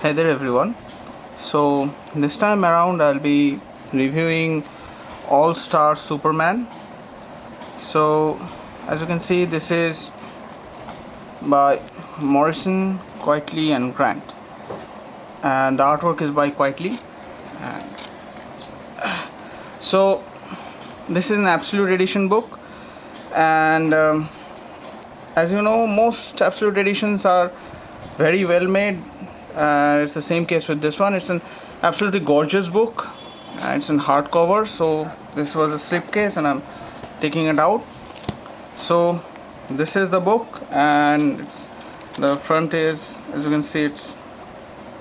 Hi there everyone. So this time around I'll be reviewing All Star Superman. So as you can see, this is by Morrison, Quietly and Grant, and the artwork is by Quietly. And so this is an absolute edition book, and as you know, most absolute editions are very well made. It's the same case with this one. It's an absolutely gorgeous book. It's in hardcover, so this was a slipcase and I'm taking it out. So this is the book, and the front is, as you can see, it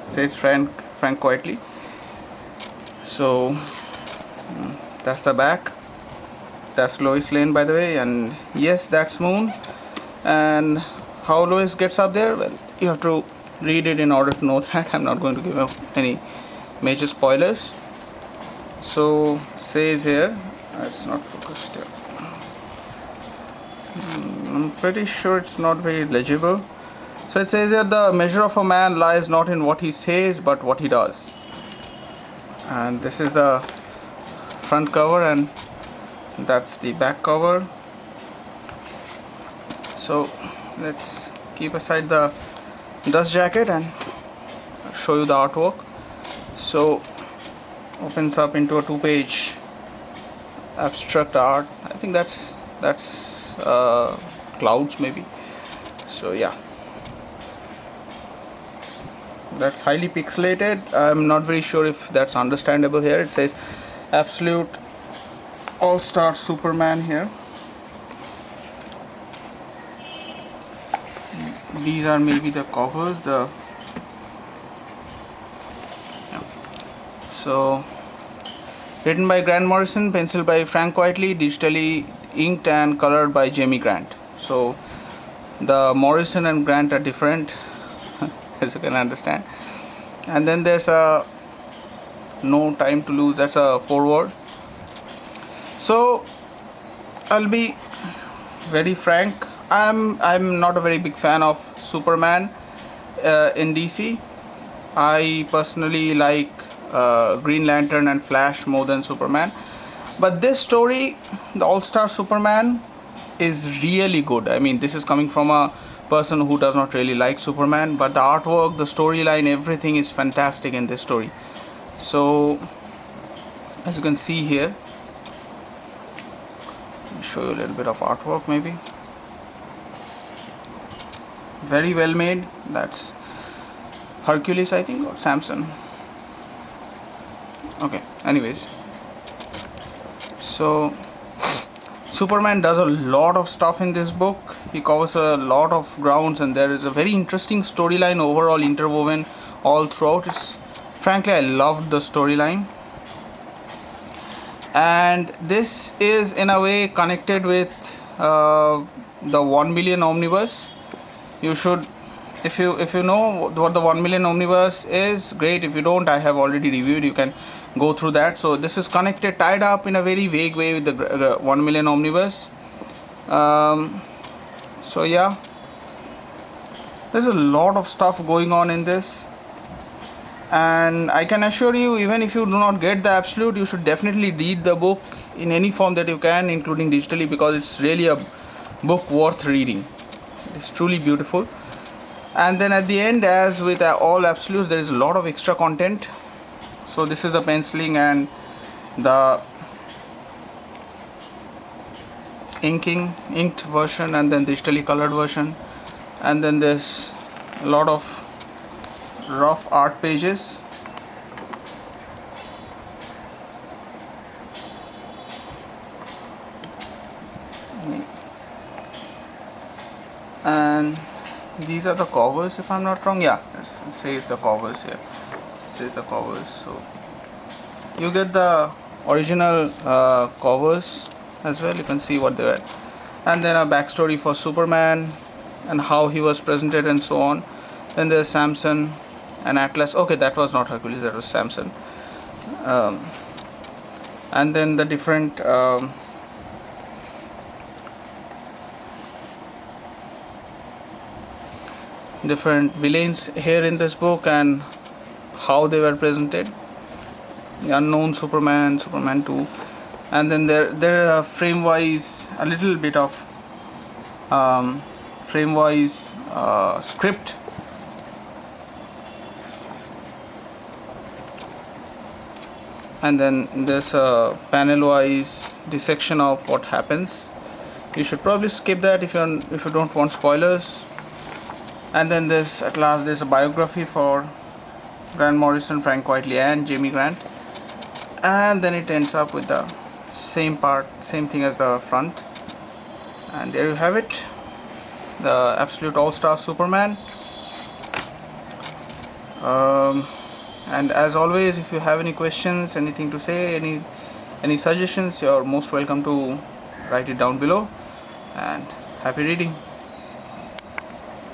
says Frank Quietly. So that's the back. That's Lois Lane, by the way, and yes, that's Moon. And how Lois gets up there, well, you have to read it in order to know that. I'm not going to give up any major spoilers. So says here, it's not focused here. I'm pretty sure it's not very legible. So it says that the measure of a man lies not in what he says but what he does. And this is the front cover, and that's the back cover. So let's keep aside the dust jacket and show you the artwork. So opens up into a two-page abstract art. I think that's clouds maybe. So yeah, that's highly pixelated. I'm not very sure if that's understandable here. It says Absolute All-Star Superman here. These are maybe the covers. So written by Grant Morrison, penciled by Frank Quietly, digitally inked and colored by Jamie Grant. So the Morrison and Grant are different, as you can understand. And then there's a no time to lose. That's a foreword. So I'll be very frank. I'm not a very big fan of Superman in DC. I personally like Green Lantern and Flash more than Superman. But this story, the All-Star Superman, is really good. I mean, this is coming from a person who does not really like Superman, but the artwork, the storyline, everything is fantastic in this story. So as you can see here, let me show you a little bit of artwork maybe. Very well made. That's Hercules, I think, or Samson. Okay, anyways, so Superman does a lot of stuff in this book. He covers a lot of grounds, and there is a very interesting storyline overall interwoven all throughout. Frankly, I loved the storyline, and this is in a way connected with the 1 million omnibus. You should, if you know what the 1 million omnibus is, great. If you don't, I have already reviewed. You can go through that. So this is connected, tied up in a very vague way with the 1 million omnibus. So yeah, there's a lot of stuff going on in this, and I can assure you, even if you do not get the absolute, you should definitely read the book in any form that you can, including digitally, because it's really a book worth reading. It's truly beautiful. And then at the end, as with all absolutes, there is a lot of extra content. So this is the penciling and the inked version, and then digitally colored version, and then there's a lot of rough art pages. And these are the covers, if I'm not wrong. Yeah, it says the covers here. It says the covers. So you get the original covers as well. You can see what they were, and then a backstory for Superman and how he was presented and so on. Then there's Samson and Atlas. Okay, that was not Hercules, that was Samson. And then the different villains here in this book, and how they were presented. The Unknown Superman, Superman 2, and then there are frame wise a little bit of frame wise script, and then there's a panel wise dissection of what happens. You should probably skip that if you don't want spoilers. And then there's at last there's a biography for Grant Morrison, Frank Quitely, and Jamie Grant, and then it ends up with the same thing as the front. And there you have it, the absolute all-star Superman. And as always, if you have any questions, anything to say, any suggestions, you're most welcome to write it down below. And happy reading.